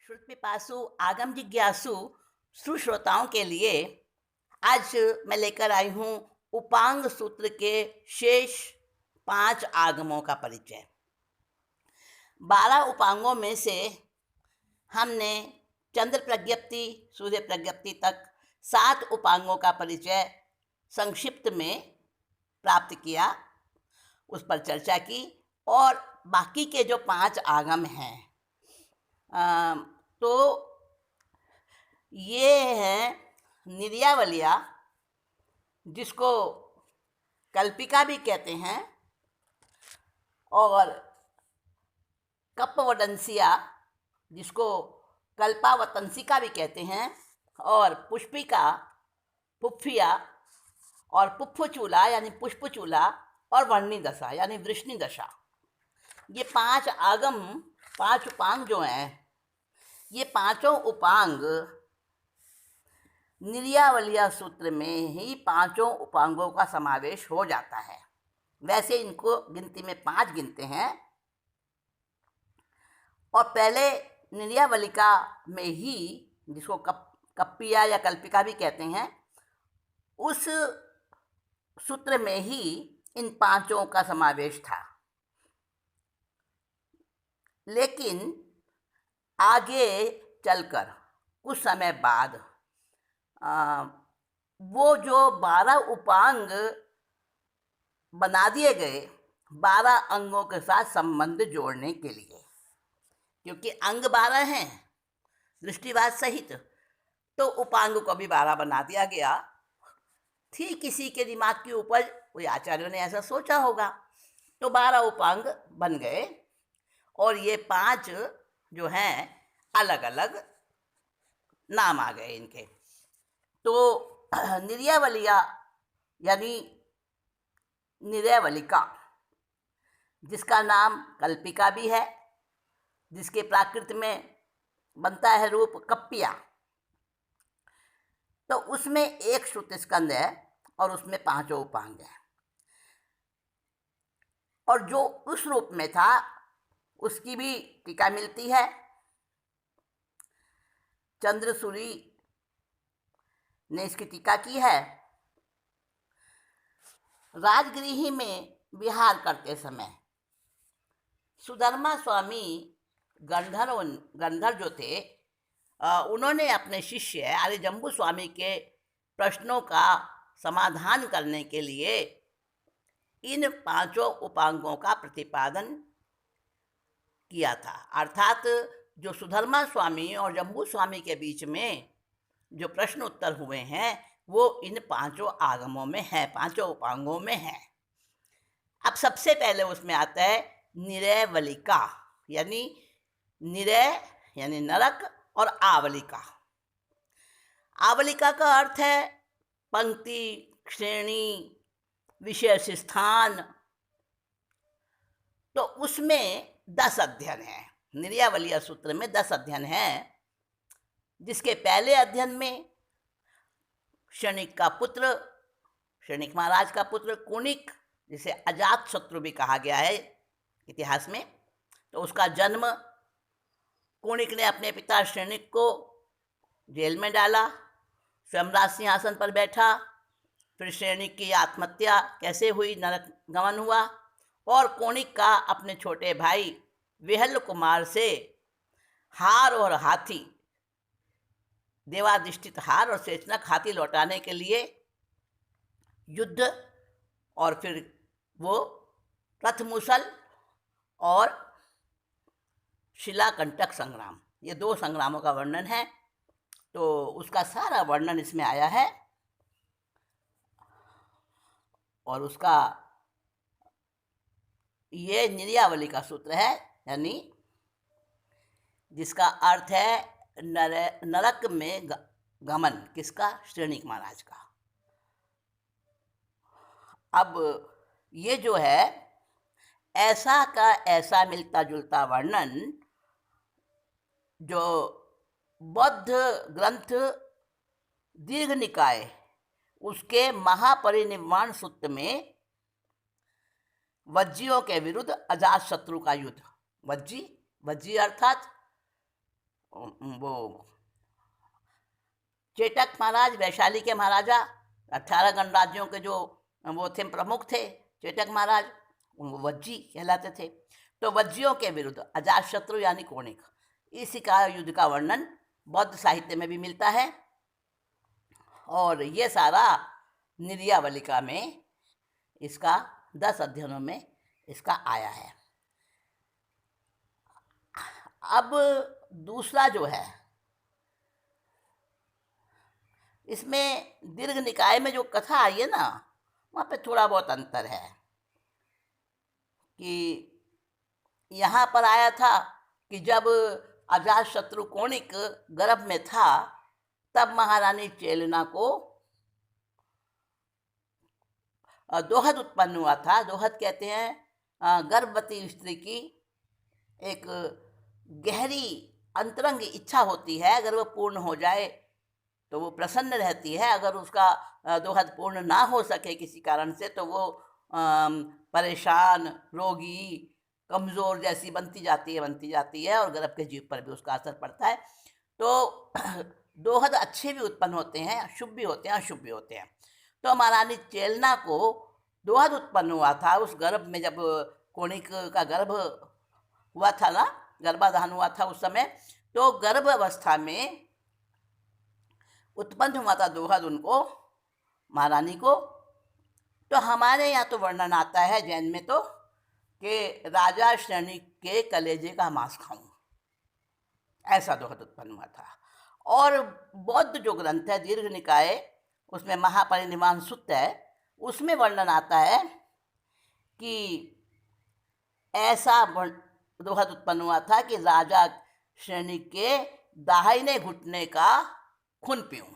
श्रुत पिपासु आगम जिज्ञासु सुश्रोताओं के लिए आज मैं लेकर आई हूँ उपांग सूत्र के शेष 5 आगमों का परिचय। 12 उपांगों में से हमने चंद्र प्रज्ञप्ति सूर्य प्रज्ञप्ति तक 7 उपांगों का परिचय संक्षिप्त में प्राप्त किया, उस पर चर्चा की और बाकी के जो 5 आगम हैं तो ये हैं निर्यावलिया, जिसको कल्पिका भी कहते हैं, और कप्पवदंसिया जिसको कल्पावतंसिका भी कहते हैं, और पुष्पिका, पुफ्फिया और पुफ्फचूला यानी पुष्पचूला और वर्णी दशा यानी वृष्णि दशा। ये 5 आगम 5 उपांग जो हैं, ये पांचों उपांग निर्यावलिया सूत्र में ही 5 उपांगों का समावेश हो जाता है। वैसे इनको गिनती में 5 गिनते हैं और पहले निर्यावलिका में ही, जिसको कप्पिया या कल्पिका भी कहते हैं, उस सूत्र में ही इन 5 का समावेश था। लेकिन आगे चलकर कुछ समय बाद वो जो 12 उपांग बना दिए गए 12 अंगों के साथ संबंध जोड़ने के लिए, क्योंकि अंग 12 हैं दृष्टिवाद सहित, तो उपांग को भी 12 बना दिया गया। थी किसी के दिमाग की उपज, कोई आचार्यों ने ऐसा सोचा होगा, तो 12 उपांग बन गए और ये 5 जो हैं अलग अलग नाम आ गए इनके। तो निर्यावलिया यानी निर्यावलिका, जिसका नाम कल्पिका भी है, जिसके प्राकृत में बनता है रूप कप्पिया, तो उसमें एक श्रुत स्कंद है और उसमें 5 उपांग हैं। और जो उस रूप में था उसकी भी टीका मिलती है। चंद्रसूरी ने इसकी टीका की है। राजगृह में विहार करते समय सुधर्मा स्वामी गंधर जो थे, उन्होंने अपने शिष्य आर्यजम्बू स्वामी के प्रश्नों का समाधान करने के लिए इन 5 उपांगों का प्रतिपादन किया था। अर्थात जो सुधर्मा स्वामी और जम्बू स्वामी के बीच में जो प्रश्न उत्तर हुए हैं वो इन 5 आगमों में है, 5 उपांगों में है। अब सबसे पहले उसमें आता है निर्यावलिका, यानी निरय यानी नरक और आवलिका। आवलिका का अर्थ है पंक्ति, श्रेणी, विशेष स्थान। तो उसमें 10 अध्ययन हैं। निर्यावलिया सूत्र में 10 अध्ययन हैं, जिसके पहले अध्ययन में शनिक का पुत्र, शनिक महाराज का पुत्र कुणिक, जिसे अजात शत्रु भी कहा गया है इतिहास में, तो उसका जन्म, कुणिक ने अपने पिता शनिक को जेल में डाला, स्वयं सिंहासन पर बैठा, फिर शनिक की आत्महत्या कैसे हुई, नरक गमन हुआ, और कुणिक का अपने छोटे भाई विहल कुमार से हार और हाथी, देवाधिष्ठित हार और शेषनक हाथी लौटाने के लिए युद्ध, और फिर वो रथमुसल और शिलाकंटक संग्राम, ये 2 संग्रामों का वर्णन है। तो उसका सारा वर्णन इसमें आया है और उसका ये निर्यावलिका सूत्र है, यानी जिसका अर्थ है नरक में गमन, किसका? श्रेणिक महाराज का। अब ये जो है ऐसा का ऐसा मिलता जुलता वर्णन जो बौद्ध ग्रंथ दीर्घ निकाय उसके महापरिनिर्वाण सूत्र में वज्जियों के विरुद्ध अजात शत्रु का युद्ध, वज्जी अर्थात वो चेटक महाराज, वैशाली के महाराजा, 18 गणराज्यों के जो वो थे, प्रमुख थे चेटक महाराज, वो वज्जी कहलाते थे। तो वज्जियों के विरुद्ध अजातशत्रु यानी कोणिक, इसी का युद्ध का वर्णन बौद्ध साहित्य में भी मिलता है। और ये सारा निर्यावलिका में इसका 10 अध्ययनों में इसका आया है। अब दूसरा जो है, इसमें दीर्घ निकाय में जो कथा आई है ना, वहाँ पे थोड़ा बहुत अंतर है कि यहाँ पर आया था कि जब अजातशत्रु कोणिक गर्भ में था तब महारानी चेलना को दोहद उत्पन्न हुआ था। दोहद कहते हैं गर्भवती स्त्री की एक गहरी अंतरंग इच्छा होती है, अगर वो पूर्ण हो जाए तो वो प्रसन्न रहती है, अगर उसका दोहद पूर्ण ना हो सके किसी कारण से तो वो परेशान, रोगी, कमज़ोर जैसी बनती जाती है और गर्भ के जीव पर भी उसका असर पड़ता है। तो दोहद अच्छे भी उत्पन्न होते हैं, शुभ भी होते हैं, अशुभ भी होते हैं। तो महारानी चेलना को दोहद उत्पन्न हुआ था उस गर्भ में, जब कोणिक का गर्भ हुआ था ना, गर्भाधान हुआ था उस समय, तो गर्भ अवस्था में उत्पन्न हुआ था दोहद उनको, महारानी को। तो हमारे यहाँ तो वर्णन आता है जैन में तो कि राजा शनिक के कलेजे का मांस खाऊं, ऐसा दोहद उत्पन्न हुआ था। और बौद्ध जो ग्रंथ है दीर्घ निकाय, उसमें महापरिनिर्वाण सूत्र है, उसमें वर्णन आता है कि ऐसा दोहद उत्पन्न हुआ था कि राजा शनिक के दाहिने घुटने का खून पीऊं।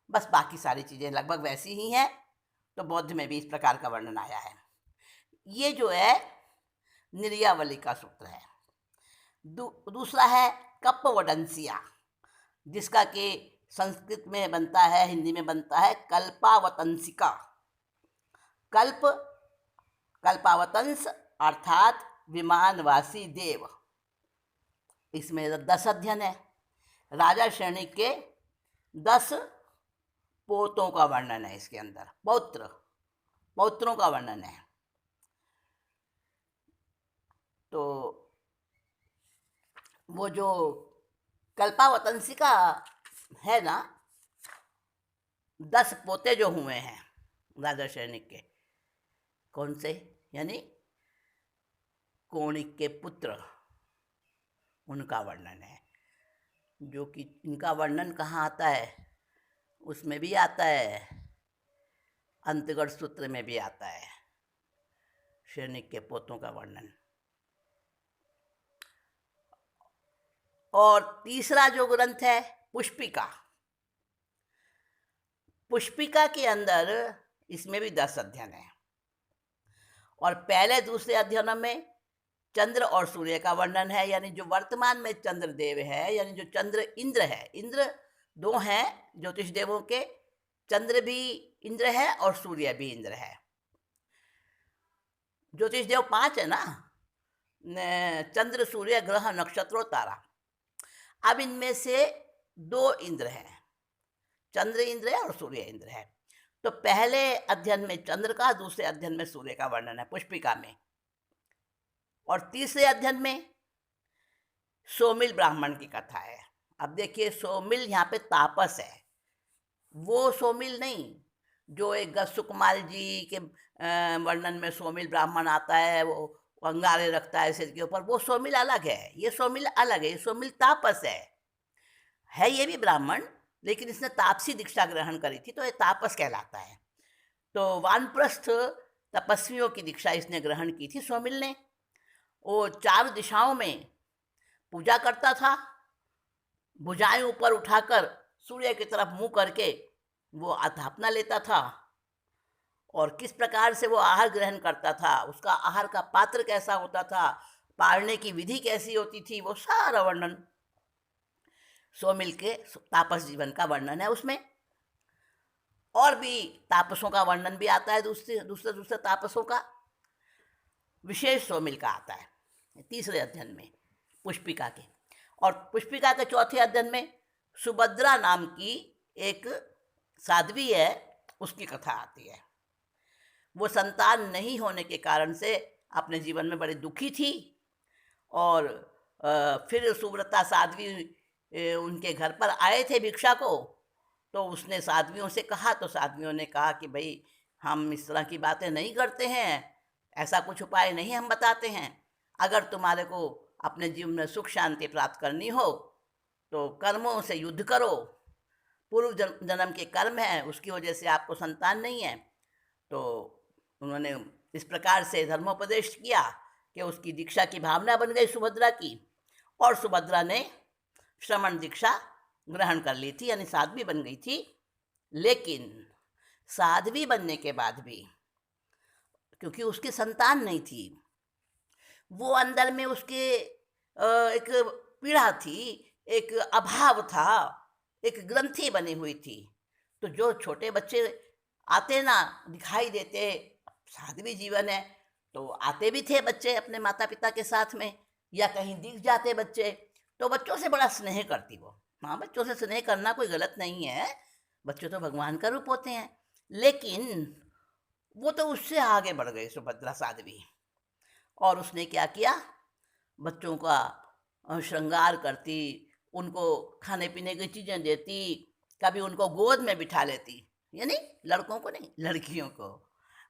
बस बाकी सारी चीज़ें लगभग वैसी ही हैं। तो बौद्ध में भी इस प्रकार का वर्णन आया है। ये जो है निर्यावली का सूत्र है। दूसरा है कप्पवडंसिया, जिसका कि संस्कृत में बनता है, हिंदी में बनता है कल्पावतंसिका। कल्पावतंस अर्थात विमानवासी देव। इसमें 10 अध्ययन है। राजा शनिक के 10 पोतों का वर्णन है इसके अंदर, पौत्रों का वर्णन है। तो वो जो कल्पावतंसिका है ना, 10 पोते जो हुए हैं राजा शनिक के, कौन से, यानी कोणिक के पुत्र, उनका वर्णन है। जो कि इनका वर्णन कहाँ आता है, उसमें भी आता है, अंतगढ़ सूत्र में भी आता है शनिक के पोतों का वर्णन। और तीसरा जो ग्रंथ है पुष्पिका, पुष्पिका के अंदर इसमें भी 10 अध्ययन है। और पहले दूसरे अध्ययनों में चंद्र और सूर्य का वर्णन है, यानी जो वर्तमान में चंद्रदेव है, यानी जो चंद्र इंद्र है, इंद्र 2 हैं ज्योतिष देवों के, चंद्र भी इंद्र है और सूर्य भी इंद्र है। ज्योतिष देव 5 है ना, चंद्र, सूर्य, ग्रह, नक्षत्र, तारा। अब इनमें से 2 इंद्र हैं, चंद्र इंद्र है और सूर्य इंद्र है। तो पहले अध्ययन में चंद्र का, दूसरे अध्ययन में सूर्य का वर्णन है पुष्पिका में। और तीसरे अध्ययन में सोमिल ब्राह्मण की कथा है। अब देखिए, सोमिल यहाँ पे तापस है, वो सोमिल नहीं जो एक सुकुमार जी के वर्णन में सोमिल ब्राह्मण आता है, वो अंगारे रखता है सिर के ऊपर, वो सोमिल अलग है, ये सोमिल अलग है। ये सोमिल तापस है ये भी ब्राह्मण, लेकिन इसने तापसी दीक्षा ग्रहण करी थी तो ये तापस कहलाता है। तो वानप्रस्थ तपस्वियों की दीक्षा इसने ग्रहण की थी सोमिल ने। वो 4 दिशाओं में पूजा करता था, भुजाएं ऊपर उठाकर सूर्य की तरफ मुंह करके वो अध्यापना लेता था। और किस प्रकार से वो आहार ग्रहण करता था, उसका आहार का पात्र कैसा होता था, पालने की विधि कैसी होती थी, वो सारा वर्णन सोमिल के तापस जीवन का वर्णन है उसमें। और भी तापसों का वर्णन भी आता है, दूसरे तापसों का, विशेष सोमिल का आता है तीसरे अध्ययन में पुष्पिका के। और पुष्पिका के चौथे अध्ययन में सुभद्रा नाम की एक साध्वी है, उसकी कथा आती है। वो संतान नहीं होने के कारण से अपने जीवन में बड़ी दुखी थी और फिर सुव्रता साध्वी उनके घर पर आए थे भिक्षा को, तो उसने साध्वियों से कहा, तो साध्वियों ने कहा कि भाई हम इस तरह की बातें नहीं करते हैं, ऐसा कुछ उपाय नहीं हम बताते हैं। अगर तुम्हारे को अपने जीवन में सुख शांति प्राप्त करनी हो तो कर्मों से युद्ध करो, पूर्व जन्म के कर्म है उसकी वजह से आपको संतान नहीं है। तो उन्होंने इस प्रकार से धर्मोपदेश किया कि उसकी दीक्षा की भावना बन गई सुभद्रा की, और सुभद्रा ने श्रमण दीक्षा ग्रहण कर ली थी, यानी साध्वी बन गई थी। लेकिन साध्वी बनने के बाद भी क्योंकि उसकी संतान नहीं थी, वो अंदर में उसके एक पीड़ा थी, एक अभाव था, एक ग्रंथि बनी हुई थी। तो जो छोटे बच्चे आते ना, दिखाई देते, साध्वी जीवन है तो आते भी थे बच्चे अपने माता पिता के साथ में, या कहीं दिख जाते बच्चे तो बच्चों से बड़ा स्नेह करती वो। हाँ, बच्चों से स्नेह करना कोई गलत नहीं है, बच्चे तो भगवान का रूप होते हैं। लेकिन वो तो उससे आगे बढ़ गई सुभद्रा साध्वी, और उसने क्या किया, बच्चों का श्रृंगार करती, उनको खाने पीने की चीज़ें देती, कभी उनको गोद में बिठा लेती, यानी लड़कों को नहीं, लड़कियों को।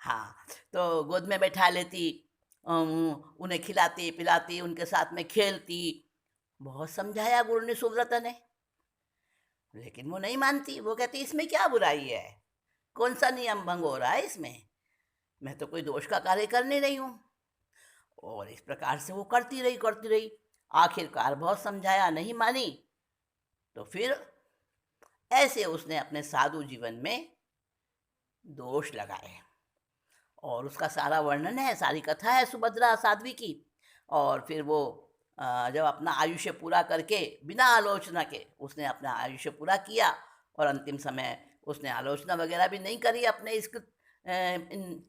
हाँ, तो गोद में बैठा लेती, उन्हें खिलाती पिलाती, उनके साथ में खेलती। बहुत समझाया गुरु ने सुव्रता ने, लेकिन वो नहीं मानती। वो कहती इसमें क्या बुराई है, कौन सा नियम भंग हो रहा है इसमें, मैं तो कोई दोष का कार्य कर नहीं रही हूँ। और इस प्रकार से वो करती रही। आखिरकार बहुत समझाया, नहीं मानी, तो फिर ऐसे उसने अपने साधु जीवन में दोष लगाए, और उसका सारा वर्णन है, सारी कथा है सुभद्रा साध्वी की। और फिर वो जब अपना आयुष्य पूरा करके बिना आलोचना के उसने अपना आयुष्य पूरा किया, और अंतिम समय उसने आलोचना वगैरह भी नहीं करी अपने इन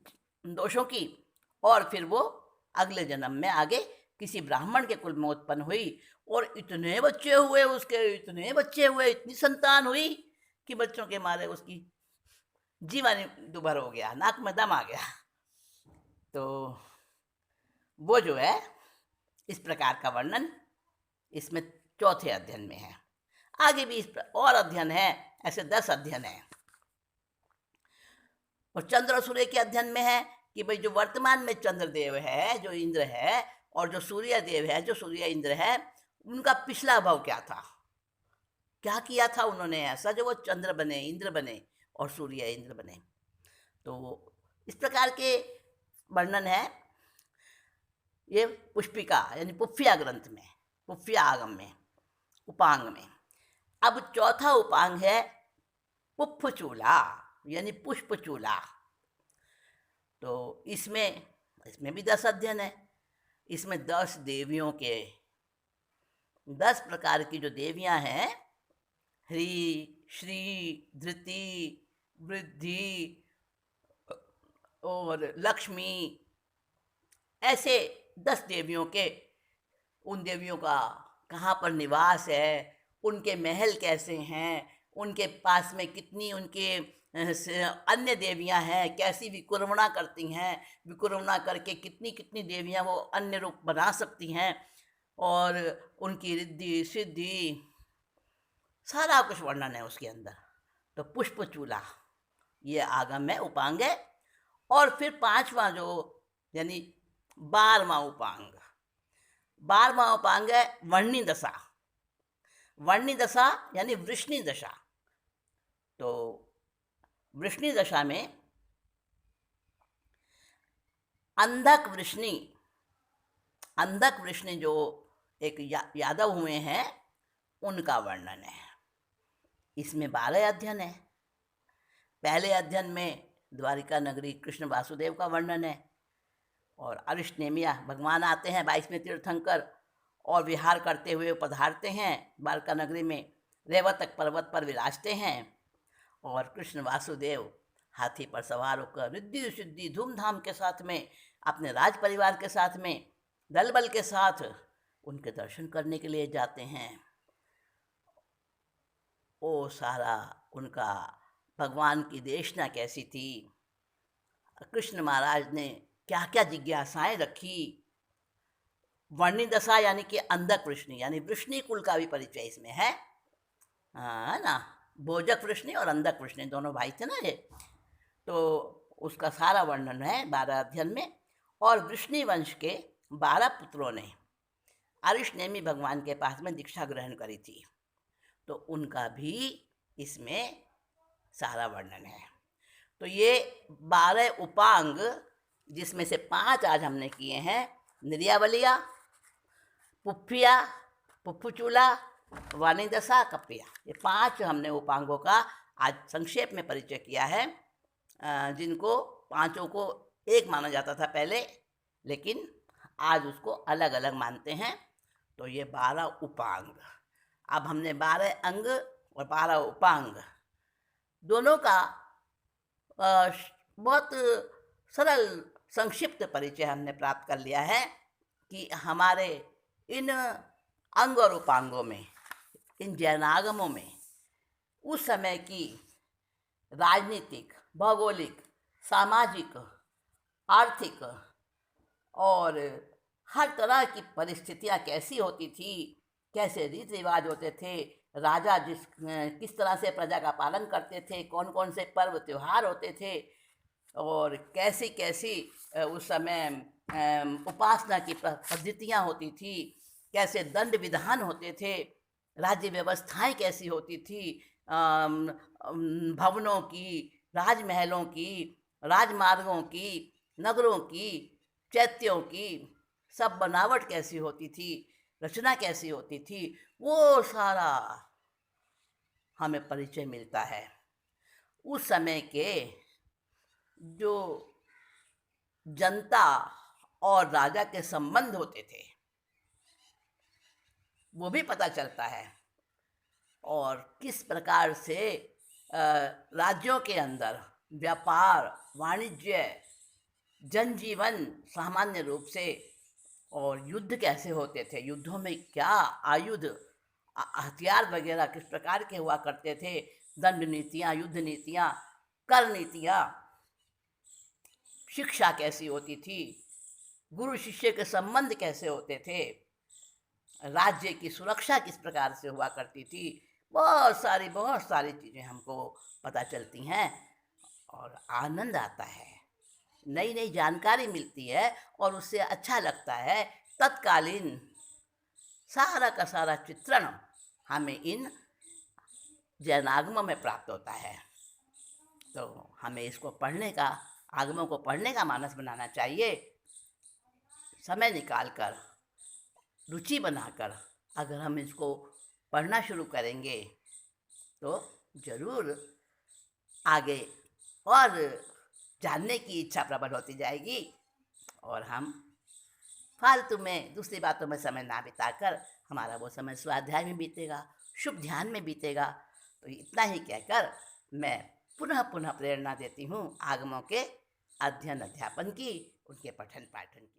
दोषों की, और फिर वो अगले जन्म में आगे किसी ब्राह्मण के कुल में उत्पन्न हुई, और इतने बच्चे हुए उसके, इतनी संतान हुई कि बच्चों के मारे उसकी जीवन दुभर हो गया, नाक में दम आ गया। तो वो जो है इस प्रकार का वर्णन इसमें चौथे अध्ययन में है। आगे भी और अध्ययन है, ऐसे 10 अध्ययन है। और चंद्र और सूर्य के अध्ययन में है कि भाई जो वर्तमान में चंद्रदेव है, जो इंद्र है, और जो सूर्य देव है, जो सूर्य इंद्र है, उनका पिछला भाव क्या था, क्या किया था उन्होंने ऐसा जो वो चंद्र बने, इंद्र बने और सूर्य इंद्र बने। तो इस प्रकार के वर्णन है ये पुष्पिका यानी पुफ्या ग्रंथ में, पुफ्या आगम में, उपांग में। अब चौथा उपांग है पुष्पचूला यानी पुष्पचूला। तो इसमें भी 10 अध्ययन है। इसमें 10 देवियों के 10 प्रकार की जो देवियां हैं, ह्री, श्री, धृति, वृद्धि और लक्ष्मी, ऐसे 10 देवियों के, उन देवियों का कहाँ पर निवास है, उनके महल कैसे हैं, उनके पास में कितनी उनके अन्य देवियां हैं, कैसी विकुर्वणा करती हैं, विकुर्वणा करके कितनी कितनी देवियां वो अन्य रूप बना सकती हैं, और उनकी रिद्धि सिद्धि सारा कुछ वर्णन है उसके अंदर। तो पुष्पचूला ये आगम है, उपांग है। और फिर 5वां जो यानी 12वां उपांग है वर्णी दशा। वर्णी दशा यानी वृष्णि दशा। तो वृष्णि दशा में अंधक वृष्णि जो एक यादव हुए हैं उनका वर्णन है। इसमें 12 अध्ययन है। पहले अध्ययन में द्वारिका नगरी कृष्ण वासुदेव का वर्णन है, और अरिष्टनेमिया भगवान आते हैं 22वें तीर्थंकर, और विहार करते हुए पधारते हैं द्वारका नगरी में, रेवतक पर्वत पर विराजते हैं, और कृष्ण वासुदेव हाथी पर सवार होकर रिद्धि सिद्धि धूमधाम के साथ में अपने राज परिवार के साथ में दल बल के साथ उनके दर्शन करने के लिए जाते हैं। वो सारा उनका भगवान की देशना कैसी थी, कृष्ण महाराज ने क्या क्या जिज्ञासाएं रखी। वर्णी दशा यानी कि अंधक वृष्णि, यानी वृष्णि कुल का भी परिचय इसमें है। है ना, भोजक वृष्णि और अंधक वृष्णि दोनों भाई थे ना ये, तो उसका सारा वर्णन है 12 अध्ययन में। और वृष्णि वंश के 12 पुत्रों ने आरिष नेमी भगवान के पास में दीक्षा ग्रहण करी थी, तो उनका भी इसमें सारा वर्णन है। तो ये 12 उपांग, जिसमें से 5 आज हमने किए हैं, निर्यावलिया, पुफ्फिया, पुफ्फुचूला, वाणीदशा, कप्पिया, ये 5 हमने उपांगों का आज संक्षेप में परिचय किया है, जिनको पांचों को एक माना जाता था पहले, लेकिन आज उसको अलग अलग मानते हैं। तो ये 12 उपांग। अब हमने 12 अंग और 12 उपांग दोनों का बहुत सरल संक्षिप्त परिचय हमने प्राप्त कर लिया है कि हमारे इन अंग और उपांगों में, इन जैनागमों में उस समय की राजनीतिक, भौगोलिक, सामाजिक, आर्थिक और हर तरह की परिस्थितियाँ कैसी होती थी, कैसे रीति रिवाज होते थे, राजा किस तरह से प्रजा का पालन करते थे, कौन कौन से पर्व त्योहार होते थे, और कैसी कैसी उस समय उपासना की पद्धतियाँ होती थी, कैसे दंड विधान होते थे, राज्य व्यवस्थाएं कैसी होती थी, भवनों की, राजमहलों की, राजमार्गों की, नगरों की, चैत्यों की सब बनावट कैसी होती थी, रचना कैसी होती थी, वो सारा हमें परिचय मिलता है। उस समय के जो जनता और राजा के संबंध होते थे वो भी पता चलता है, और किस प्रकार से राज्यों के अंदर व्यापार, वाणिज्य, जनजीवन सामान्य रूप से, और युद्ध कैसे होते थे, युद्धों में क्या आयुध, हथियार वगैरह किस प्रकार के हुआ करते थे, दंड नीतियाँ, युद्ध नीतियाँ, कर नीतियाँ, शिक्षा कैसी होती थी, गुरु शिष्य के संबंध कैसे होते थे, राज्य की सुरक्षा किस प्रकार से हुआ करती थी, बहुत सारी चीज़ें हमको पता चलती हैं और आनंद आता है, नई नई जानकारी मिलती है और उससे अच्छा लगता है। तत्कालीन सारा का सारा चित्रण हमें इन जैनागमों में प्राप्त होता है। तो हमें इसको पढ़ने का, आगमों को पढ़ने का मानस बनाना चाहिए। समय निकालकर, रुचि बनाकर अगर हम इसको पढ़ना शुरू करेंगे तो ज़रूर आगे और जानने की इच्छा प्रबल होती जाएगी, और हम फालतू में दूसरी बातों में समय ना बिताकर हमारा वो समय स्वाध्याय में बीतेगा, शुभ ध्यान में बीतेगा। तो इतना ही कहकर मैं पुनः पुनः प्रेरणा देती हूँ आगमों के अध्ययन अध्यापन की, उनके पठन पाठन की।